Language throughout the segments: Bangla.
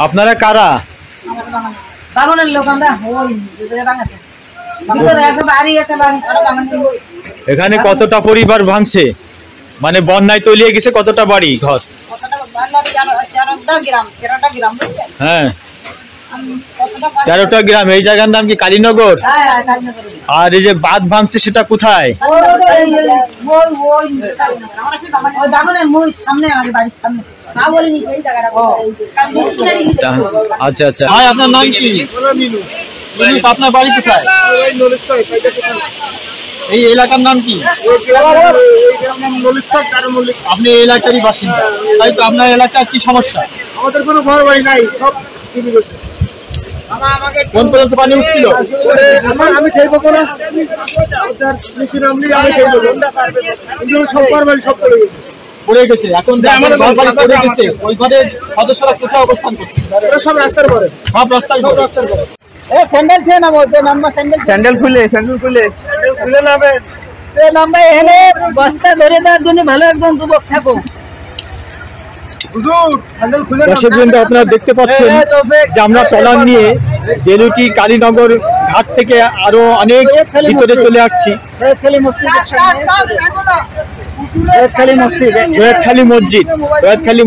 আপনারা কারা? বাগানের লোক আমরা। এখানে কতটা পরিবার ভাঙছে, মানে বন্যায় তলিয়ে গেছে কতটা বাড়ি ঘর? হ্যাঁ 13টা গ্রাম। এই জায়গার নাম কি কালীনগর? আর এই যে বাঁধ ভাঙছে সেটা কোথায়? আচ্ছা আচ্ছা। ভাই আপনার নাম কি? আপনার বাড়ি কোথায়? এই এলাকার নাম কি? আপনি এই এলাকারই বাসিন্দা, তাই তো? আপনার এলাকার কি সমস্যা? আমাদের কোনো ঘর বাড়ি নাই, সব ডুবে গেছে। কোন পর্যন্ত পানি উঠছিল? আমি সেই বকো না, সব ঘর বাড়ি সব পড়ে গেছে। পড়ে গেছে। এখন পড়ে গেছে, ওই ঘরের সদস্যরা কোথায় অবস্থান করছে? সব রাস্তার পরে, সব রাস্তায় রাস্তার পরে। স্যান্ডেল খেয়ে নামো, স্যান্ডেল খুলে নামে নাম্বার এখানে বস্তা ধরে দেওয়ার জন্য ভালো একজন যুবক থাকো। দর্শকবৃন্দ, আপনারা দেখতে পাচ্ছেন যে আমরা ট্রলার নিয়ে জেলুটি কালীনগর ঘাট থেকে আরো অনেক ভিতরে চলে আসছি। সৈয়দখালী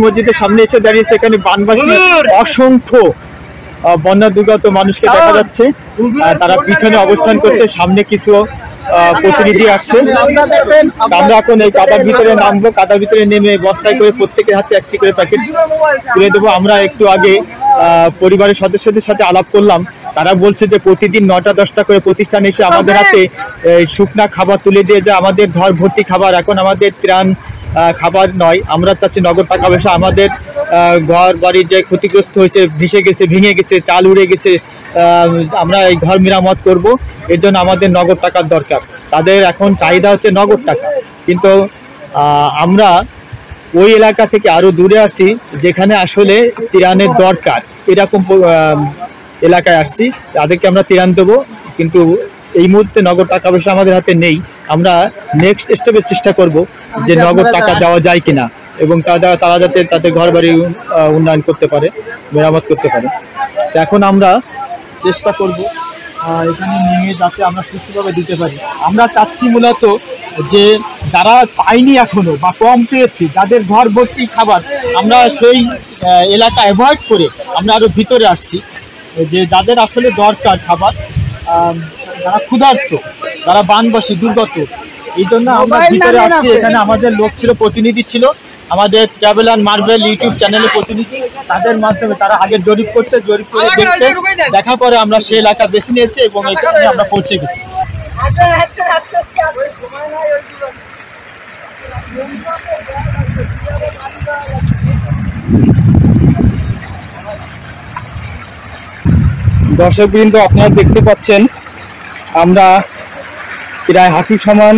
মসজিদের সামনে এসে দাঁড়িয়েছে। এখানে বানবাসী অসংখ্য বন্যা দুর্গত মানুষকে দেখা যাচ্ছে, তারা পিছনে অবস্থান করছে, সামনে কিছু প্রতিনিধি আসছে। আমরা এখন এই কাদার ভিতরে নামবো, কাদার ভিতরে নেমে বস্তায় করে প্রত্যেকের হাতে একটি করে প্যাকেট তুলে দেবো। আমরা একটু আগে পরিবারের সদস্যদের সাথে আলাপ করলাম, তারা বলছে যে প্রতিদিন 9টা-10টা করে প্রতিষ্ঠান এসে আমাদের হাতে শুকনা খাবার তুলে দিয়ে যায়, আমাদের ঘর ভর্তি খাবার। এখন আমাদের ত্রাণ খাবার নয়, আমরা চাচ্ছি নগদ টাকা পয়সা। আমাদের ঘর বাড়ির যে ক্ষতিগ্রস্ত হয়েছে, ভেসে গেছে, ভেঙে গেছে, চাল উড়ে গেছে, আমরা এই ঘর মেরামত করব, এর জন্য আমাদের নগদ টাকার দরকার। তাদের এখন চাহিদা হচ্ছে নগদ টাকা, কিন্তু আমরা ওই এলাকা থেকে আরো দূরে আসছি যেখানে আসলে ত্রাণের দরকার, এরকম এলাকায় আসছি, তাদেরকে আমরা ত্রাণ দেবো, কিন্তু এই মুহূর্তে নগদ টাকা পয়সা আমাদের হাতে নেই। আমরা নেক্সট স্টেপে চেষ্টা করব যে নগদ টাকা দেওয়া যায় কিনা, এবং তারা যাতে তাদের ঘর বাড়ি উন্নয়ন করতে পারে, মেরামত করতে পারে। এখন আমরা চেষ্টা করব এখানে নিয়ে যাতে আমরা সুষ্ঠুভাবে দিতে পারি। আমরা চাচ্ছি মূলত যে যারা পাইনি এখনো বা কম পেয়েছি, যাদের ঘর ভর্তি খাবার, আমরা সেই এলাকা অ্যাভয়েড করে আমরা আরো ভিতরে আসছি, যে যাদের আসলে দরকার খাবার, যারা ক্ষুধার্ত, যারা বানবাসী দুর্গত, এই জন্য আমরা ভিতরে আসছি। এখানে আমাদের লোক ছিল, প্রতিনিধি ছিল, আমাদের ট্রাভেল অ্যান্ড মার্ভেল ইউটিউব চ্যানেলের প্রতিনিধি। তাদের মাধ্যমে তারা আগে জরিপ করে দেখতে, দেখার পরে আমরা সেই এলাকা বেছে নিয়েছি এবং এখানে আমরা পৌঁছে গেছি। দর্শকবৃন্দ, আপনারা দেখতে পাচ্ছেন আমরা প্রায় হাঁটু সমান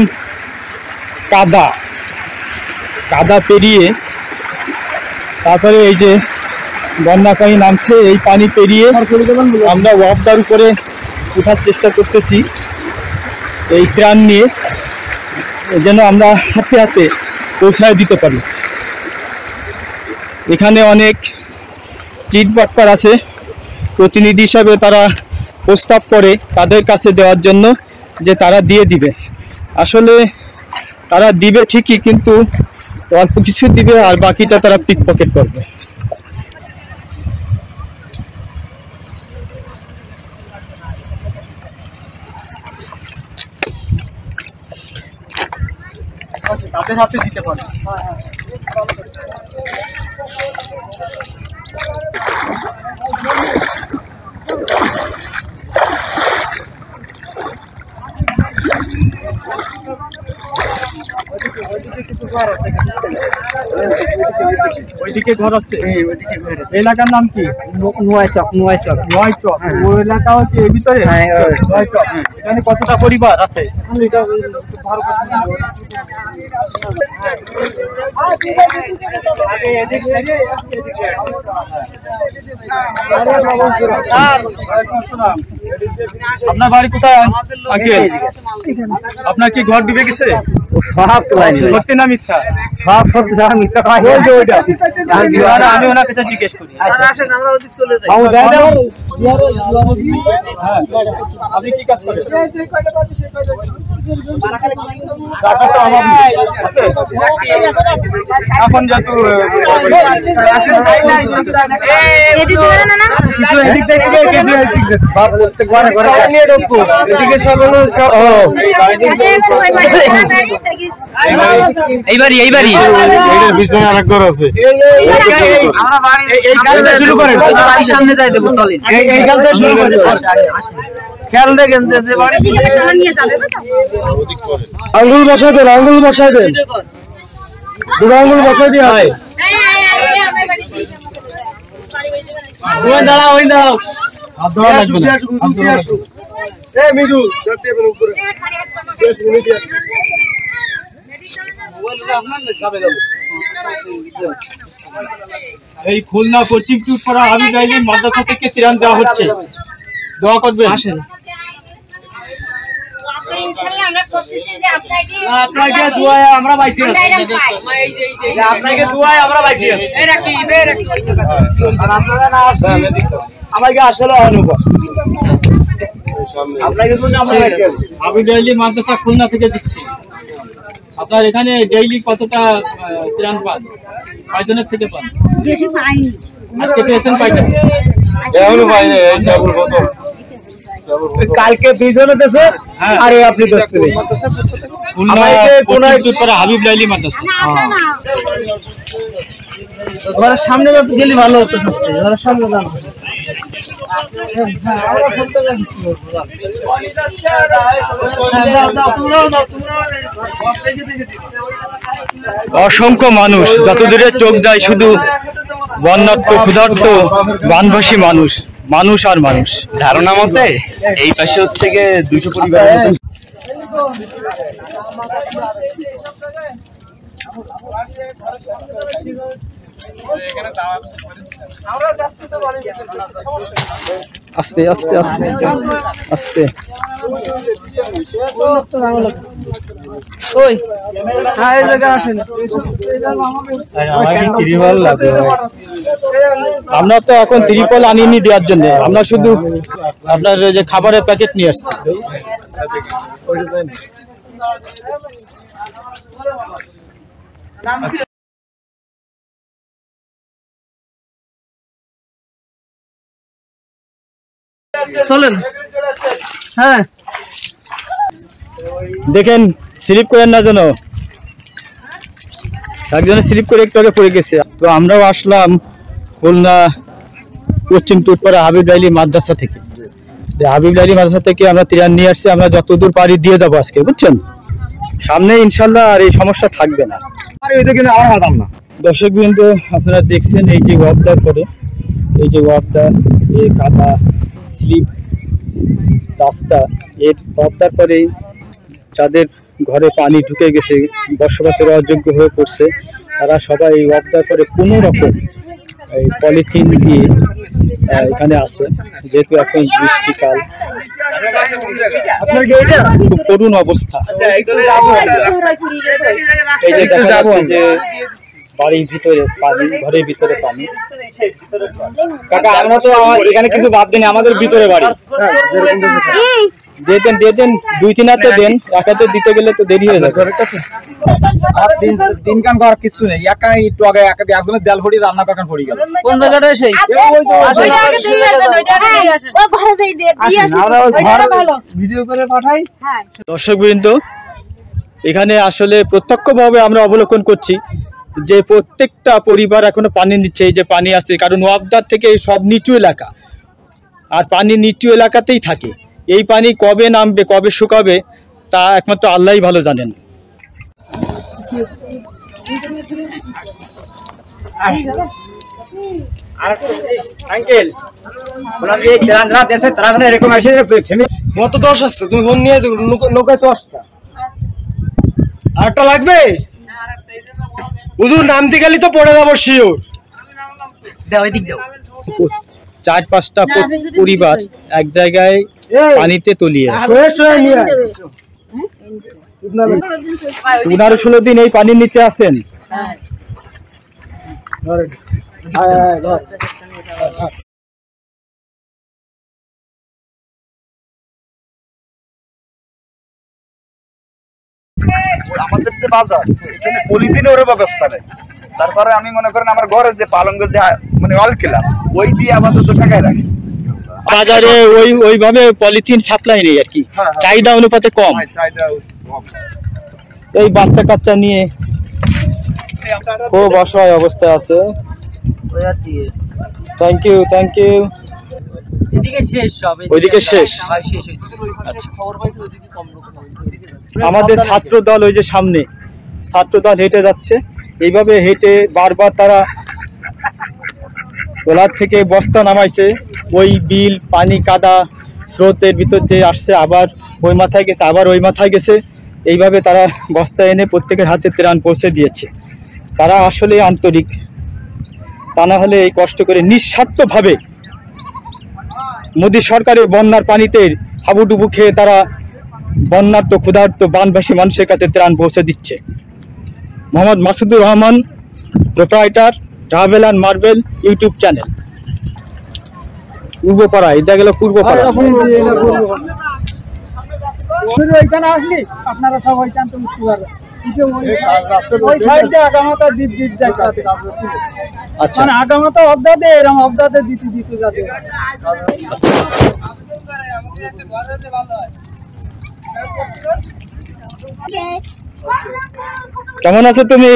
কাদা পেরিয়ে, তারপরে এই যে বন্যা পানি নামছে, এই পানি পেরিয়ে আমরা ওয়াপদার করে ওঠার চেষ্টা করতেছি এই ত্রাণ নিয়ে, যেন আমরা হাতে হাতে পৌঁছায় দিতে পারি। এখানে অনেক চিটবাটপার আছে, প্রতিনিধি হিসাবে তারা প্রস্তাব করে তাদের কাছে দেওয়ার জন্য যে তারা দিয়ে দিবে। আসলে তারা দিবে ঠিকই, কিন্তু অল্প কিছু দিবে আর বাকিটা তারা পিক পকেট করবে। তাদের হাতে দিতে পারে। ওইদিকে ঘর আছে, এলাকার নাম কি? নোয়াইচক। ওই এলাকা হচ্ছে এর ভিতরে। এখানে কতটা পরিবার আছে? আপনার বাড়ি কোথায়? আপনার কি ঘর ডুবে গেছে? সব তো লাইন সত্যি না মিথ্যা? সব সত্যি যারা মিথ্যা কয় ওইটা আমি ওনার কাছে জিজ্ঞেস করি। আসেন আমরা ওদিক চলে যাই। আপনি কি কাজ করেন? এখন যেহেতু এইবারই পিছনে আরেক ঘর আছে আমরা বাড়ি শুরু করেন। বাড়ির সামনে যাই দেবো চলেন। এইখান থেকে শুরু করেন। খেয়াল দেখেন যে বাড়ি আঙ্গুল বসাই দেন আঙ্গুল বসাই দেন দুটো আঙ্গুল বসাই দিয়ে হয় দাঁড়াও মৃদু উপরে এই খুলনা কোচিং টুটপাড়া হাবিব আলী মাদ্রাসা থেকে ত্রাণ দেওয়া হচ্ছে, দোয়া করবেন। আসেন আপনাকে দোয়ায় আমরা বাইতে আছি, আপনাকে দোয়ায় আমরা বাইতে আছি। আর আপনারা না আসেন আমাকে আসলে অনুভব আপনাকে জন্য আমরা বাইতে আছি। হাবিব আলী মাদ্রাসা খুলনা থেকে দিচ্ছি। আপনার এখানে ডেইলি কতটা ত্রাণ পান? কয়জনের থেকে পান? বেশি পাইনি। আজকে পেয়েছেন কয়টা? এখনো পাই না ডাবল বোতল কালকে দুইজনে দেশে আরে আপনি দশতে নেই খুলনা কোনায় টুটপাড়া হাবিব আলী মাদ্রাসা। ঘরের সামনে যত গেলে ভালো হতো। ঘরের সামনে যান। অসংখ্য মানুষ, যত দূরে চোখ যায় শুধু বন্যার্থ ক্ষুধার্ত বানভাসী মানুষ, মানুষ আর মানুষ। ধারণা মতে এই পাশে হচ্ছে গিয়ে 200 পরিবার। আস্তে আস্তে আস্তে আস্তে ওই হ্যাঁ এই জায়গা আসেন। আমরা তো এখন ত্রিপল আনিনি দেওয়ার জন্য, আমরা শুধু আপনার যে খাবারের প্যাকেট নিয়ে আসছি। চলেন। হ্যাঁ দেখেন স্লিপ করেন না যেন, একজনের স্লিপ করে একটু আগে পড়ে গেছে। তো আমরাও আসলাম খুলনা পশ্চিম টুটপাড়া হাবিব আলী মাদ্রাসা থেকে। হাবিব আলী মাদ্রাসা থেকে আমরা ত্রাণ নিয়ে আসছি, আমরা যতদূর পারি দিয়ে যাবো আজকে, বুঝছেন। সামনে ইনশাল্লাহ আর এই সমস্যা থাকবে না। দর্শক বিন্দু আপনারা দেখছেন এই যে ওয়াবদার পরে, এই যে ওয়াবদা, এই কাদা স্লিপ রাস্তা, এর ওয়াবদার পরে যাদের ঘরে পানি ঢুকে গেছে, বসবাসের অযোগ্য হয়ে পড়ছে, তারা সবাই এই ওয়াবদার পরে কোনো রকম এই পলিথিন দিয়ে এখানে আসে। যেহেতু এখন বৃষ্টিকাল, খুব করুণ অবস্থা। এই যে দেখা যাচ্ছে যে বাড়ির ভিতরে পানি, ঘরের ভিতরে পানি। কাকা আমরা তো এখানে কিছু বাদ দিন, আমাদের ভিতরে বাড়ি। দিয়ে দেন 2-3 হাতে দেন, এক হাতে দিতে গেলে তো দেরি হয়ে যাবে। তিন কান করার কিছু নেই, একাই একটু আগে একজনের দেয়াল ফড়ি রান্না কাকান পড়ে গেল। কোন জায়গাটা সেই ভিডিও করে পাঠাই। দর্শক বৃন্দ, এখানে আসলে প্রত্যক্ষভাবে আমরা অবলোকন করছি যে প্রত্যেকটা পরিবার এখনো পানি নিচ্ছে। এই যে পানি আসছে, কারণ ওয়াবদার থেকে সব নিচু এলাকা, আর পানি নিচু এলাকাতেই থাকে। এই পানি কবে নামবে, কবে শুকাবে, তা একমাত্র আল্লাহই ভালো জানেন। কত দশ আসছে তুমি ফোন নিয়ে নৌকায় তো আসতা আরেকটা লাগবে হুজুর নামতে গেলি তো পড়ে যাবো শিওর। 4-5টা পরিবার এক জায়গায় পানিতে তলিয়ে আছে। 15-16 দিন এই পানির নিচে আছেন। আমাদের যে বাজার এখানে পলিথিনের ব্যবস্থা নেই, তারপরে আমি মনে করেন আমার ঘরের যে পালঙ্গের যে মানে অল কিলাম ওই দিয়ে আপাতত টাকায় রাখি। বাজারে ওইভাবে পলিথিন সাপ্লাই নেই আর কি, চাহিদা অনুপাতে কম। এই বাচ্চা কাচ্চা নিয়ে খুব অসহায় অবস্থায় আছে। Thank you. এদিকে শেষ সব, ওইদিকে শেষ। আচ্ছা, খবর পাইছে ওইদিকে কম লোক না, ওইদিকে যাচ্ছে। আমাদের ছাত্র দল ওই যে সামনে ছাত্র দল হেঁটে যাচ্ছে, এইভাবে হেঁটে বারবার তারা গোলার থেকে বস্তা নামাইছে। ওই বিল পানি কাদা স্রোতের ভিতর যে আসছে, আবার ওই মাথায় গেছে, আবার ওই মাথায় গেছে, এইভাবে তারা বস্তা এনে প্রত্যেকের হাতে ত্রাণ পৌঁছে দিয়েছে। তারা আসলে আন্তরিক, তা না হলে এই কষ্ট করে নিঃস্বার্থভাবে মোদী সরকারের বন্যার পানিতে হাবুডুবু খেয়ে তারা বন্যার্ত ক্ষুধার্ত বানভাসী মানুষের কাছে ত্রাণ পৌঁছে দিচ্ছে। Mohammad Masudur Rahman, proprietor, travel and marble YouTube channel. Purbapara, এটা গেল পূর্বপাড়া। ওইখানে আসলি আপনারা সব ওইখান থেকে উঠতে পারবেন। ওই সাইডে আগামাতা দ্বীপ যায়, আচ্ছা, মানে আগামাতা অবদাতে এরকম অবদাতে দিতে যাতে। কেমন আছো তুমি?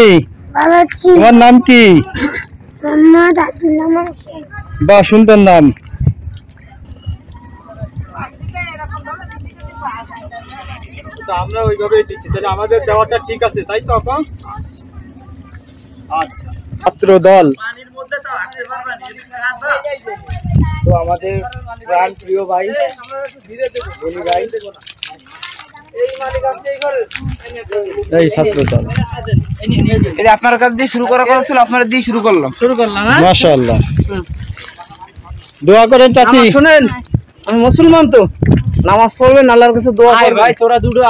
ভালো আছি। তোমার নাম কি? মোহাম্মদ আব্দুল্লাহ মাসুদ। বা সুন্দর নাম। আমরা ওইভাবে দিচ্ছি, তাহলে আমাদের দেওয়াটা ঠিক আছে, তাই তো আপা? আচ্ছা, ছাত্র দল তো আমাদের প্রাণ প্রিয় ভাই বলি ভাই, এই ছাত্র দল এটা আপনার কাছ দিয়ে শুরু করা ছিল, আপনারা দিয়ে শুরু করলাম। হ্যাঁ, মাশাআল্লাহ। দোয়া করেন চাচি। শুনেন, আমি মুসলমান তো নামাজ পড়বেন, আল্লাহর কাছে দোয়া করবেন। ভাই তোরা দুটো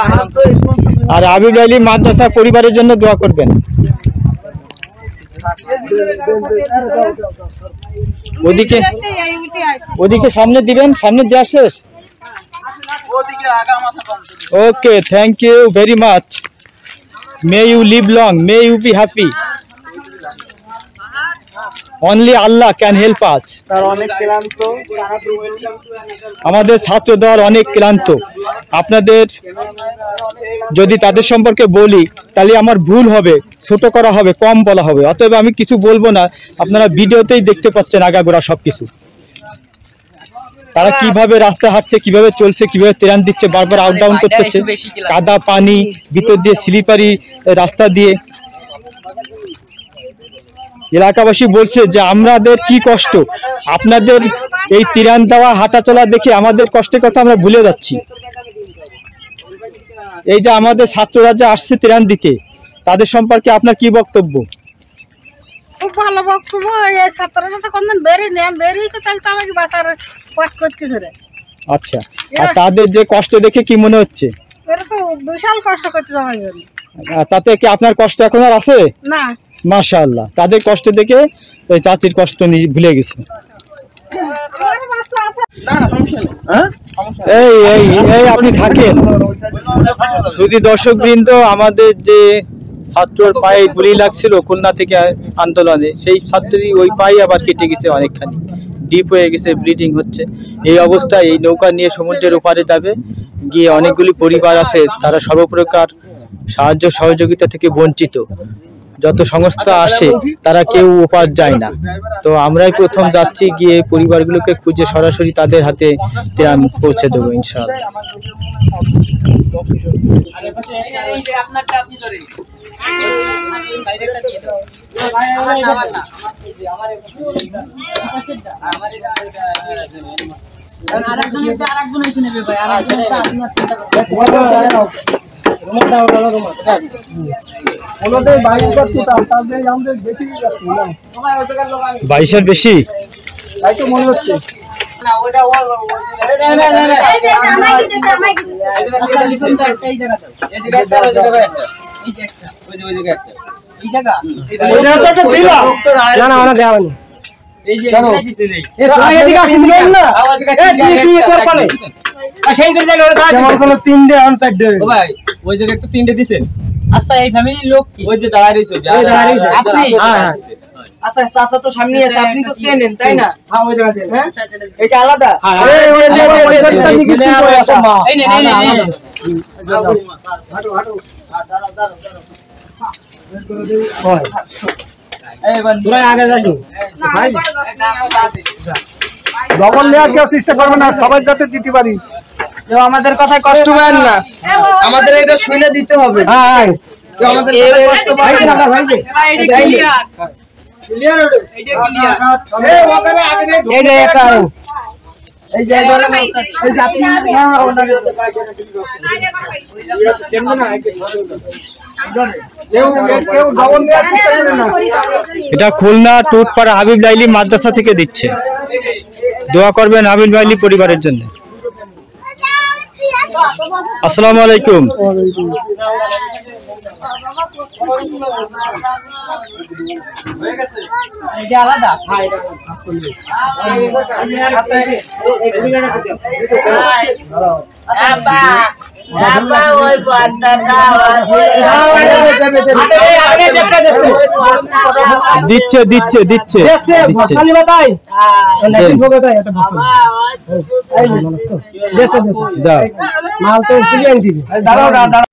আর আবিব আলী মাদ্রাসা পরিবারের জন্য দোয়া করবেন। ওদিকে সামনে দিবেন, সামনে দেওয়া শেষ। Okay, thank you very much. May you live long, may you be happy. Only Allah can help us. আমাদের ছাত্র দল অনেক ক্লান্ত। আপনাদের যদি তাদের সম্পর্কে বলি তাহলে আমার ভুল হবে, ছোট করা হবে, কম বলা হবে, অতএব আমি কিছু বলবো না। আপনারা ভিডিওতেই দেখতে পাচ্ছেন আগাগোড়া সবকিছু। তারা কিভাবে রাস্তা হাঁটছে, কিভাবে চলছে, কিভাবে ত্রাণ দিচ্ছে, বারবার আপ ডাউন করতেছে, কাদা পানি ভিতর দিয়ে, স্লিপারি রাস্তা দিয়ে। এলাকাবাসী বলছে যে আমাদের কি কষ্ট, আপনাদের এই ত্রাণ দেওয়া হাঁটা চলা দেখে আমাদের কষ্টের কথা আমরা ভুলে যাচ্ছি। এই যে আমাদের ছাত্ররা যে আসছে ত্রাণ দিতে, তাদের সম্পর্কে আপনার কি বক্তব্য? খুব ভালো বক্তব্য। এই ছাত্ররা তো কোনদিন বেরিয়েছে, তাহলে তো আমাকে বাসার পাঠ করতেছে রে। আচ্ছা, আর তাদের যে কষ্ট দেখে কি মনে হচ্ছে? এরা তো বিশাল কষ্ট করতেছে আমার জন্য। তাতে কি আপনার কষ্ট এখন আর আছে? না, মাশাআল্লাহ, তাদের কষ্ট দেখে ওই চাচির কষ্ট ভুলে গেছে। এই এই এই আপনি থাকেন। শুধু দর্শকবৃন্দ, আমাদের যে ছাত্রর পায়ে গুলি লাগছিল খুলনা থেকে আন্দোলনে, সেই ছাত্রই ওই পায়ে আবার কেটে গেছে, অনেকখানি ডিপ হয়ে গেছে, ব্লিডিং হচ্ছে। এই অবস্থায় এই নৌকা নিয়ে সমুদ্রের ওপারে যাবে, গিয়ে অনেকগুলি পরিবার আছে তারা সর্বপ্রকার সাহায্য সহযোগিতা থেকে বঞ্চিত। যত সংস্থা আসে তারা কেউ ওপার যায় না, তো আমরাই প্রথম যাচ্ছি, গিয়ে পরিবারগুলোকে খুঁজে সরাসরি তাদের হাতে ত্রাণ পৌঁছে দেবো ইনশাআল্লাহ। বাইশের বেশি তাই তো মনে হচ্ছে। আচ্ছা এই ফ্যামিলির লোক কি? ওই যে দাঁড়ায় রইছে আপনি? আচ্ছা চাচা তো সামনে আছে, আপনি তো চেনেন তাই না? হ্যাঁ ওই জায়গাতে। হ্যাঁ এটা আলাদা। এই নে এই বন্ধুরা আগে যাইও ভাই। ডবল লেয়ার কেউ চেষ্টা করবে না, সবাই যাতে দিতে পারি। কেউ আমাদের কথায় কষ্ট পান না, আমাদের এটা শুনে দিতে হবে। হ্যাঁ কেউ আমাদের কথায় কষ্ট পান না। এটা খুলনা টুটপাড়া হাবিব লাইলি মাদ্রাসা থেকে দিচ্ছে। দোয়া করবেন হাবিব লাইলি পরিবারের জন্য। আসসালামু আলাইকুম। এটা আলাদা। দিচ্ছে দিচ্ছে দিচ্ছে মাল তো